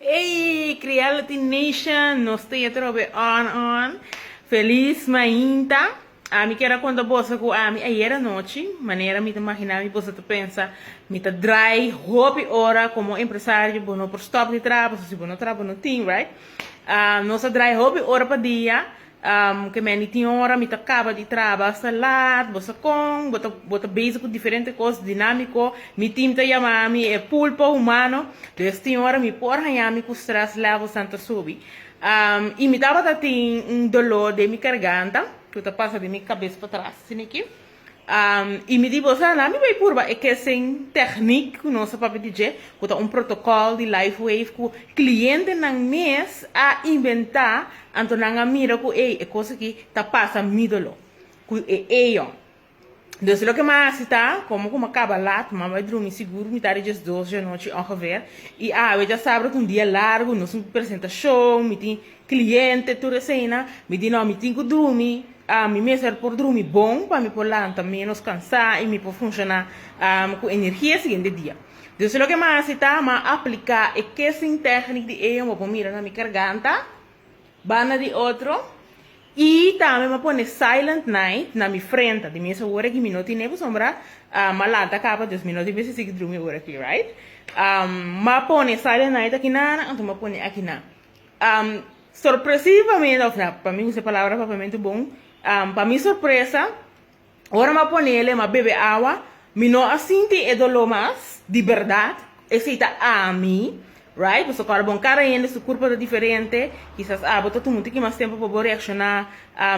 Hey, Creality Nation, nós estamos on. Feliz mainta. A mim quero contar você com a mim ayer à noite, maneira me imaginar me você pensa, me tá dry, hobby hora como empresário, bono por stop de trabalho, se bono trabalho no team, right? Nossa dry hobby hora para dia. Que me tinha hora me acaba de trabalhar salad, você com, bota base com diferentes coisas dinâmico, me time tá chamando é pulpo humano, então tinha hora me por ranhar me costras lavo santa subi. E me tava tendo dolor de minha garganta, que tá passa de minha cabeça para trás, assim aqui. E me digo, sana, me vai por é que sem técnica, nossa papel DJ, com um protocolo de life wave que o cliente não mês a inventar, então não mira que é coisa que tá passa midolo, que é ó. Então, o que mais está, como acaba lá, mas vai dormir seguro, me tarde às 12 da noite, ongeveer. E eu já sabe que dia largo, não se apresenta show, me tem cliente, tudo assim, me tem não, me tem que dormir. Me mesmo por dormir bom, para me por lá também menos cansar e me por funcionar com energia seguinte dia. Então, o que mais está, mas aplicar é que sem técnica de eu, vou mirar na minha garganta, bana de outro. E também me põe Silent Night na minha frente, de minha hora que minuto e nem sombra, malanta capa 2 minutos e vezes se dormir hora aqui, right? Me põe Silent Night aqui na, então me põe aqui na. Surpresivamente, para mim essa palavra é muito bom. Para mim surpresa, ora me põe ele, me bebe água, me não assinte é dolor mais, de verdade, aceita a mim. Right? Você cara bom cara ainda seu corpo é diferente, quizás botou tu muito que mais tempo para reaccionar,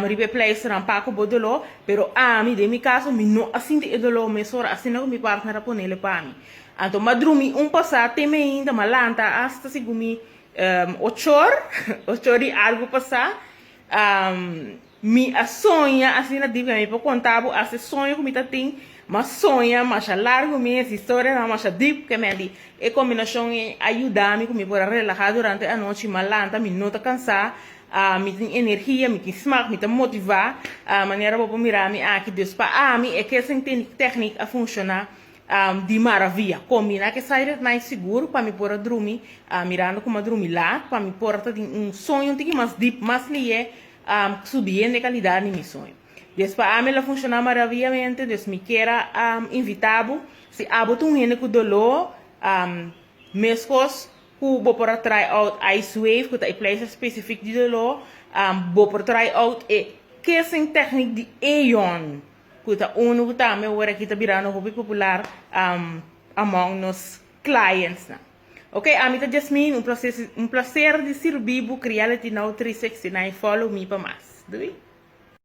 replace rampaco bodolo, pero mim de meu caso me não assim de dolor me sora assim não me partner a poner para mim. Então madrumi passar tem ainda malanta hasta se gumi 8 horas de algo passar me a sonha assim na diga me para contar a se sonho que me tá tem mas sonha, mas a largo mês, história, mas a deep que me ali. E combinação ajuda-me que me para relaxar durante a noite, malanta, me não tá cansar, me tem energia, me tem smack, me tem motivar, a maneira para mirar me aqui Deus para mim é que essa técnica a funcionar de maravilha. Combina que sai mais seguro para me pôr a dormir, mirando como a dormir lá, para me pôr um sonho que mais deep, mais lhe subir de qualidade no meu sonho. Después a mí la funciona maravillosamente, después me quiera invitado, si aboto un gente con dolor, mescos que vou para try out ice wave, que é place específico de dolor, vou para try out que é técnica de Aeon, que é que também agora aqui está virando hobby popular among nos clients. Ok, a mim tá Jasmine, um prazer de servir, Creality Now 369, follow me para mais.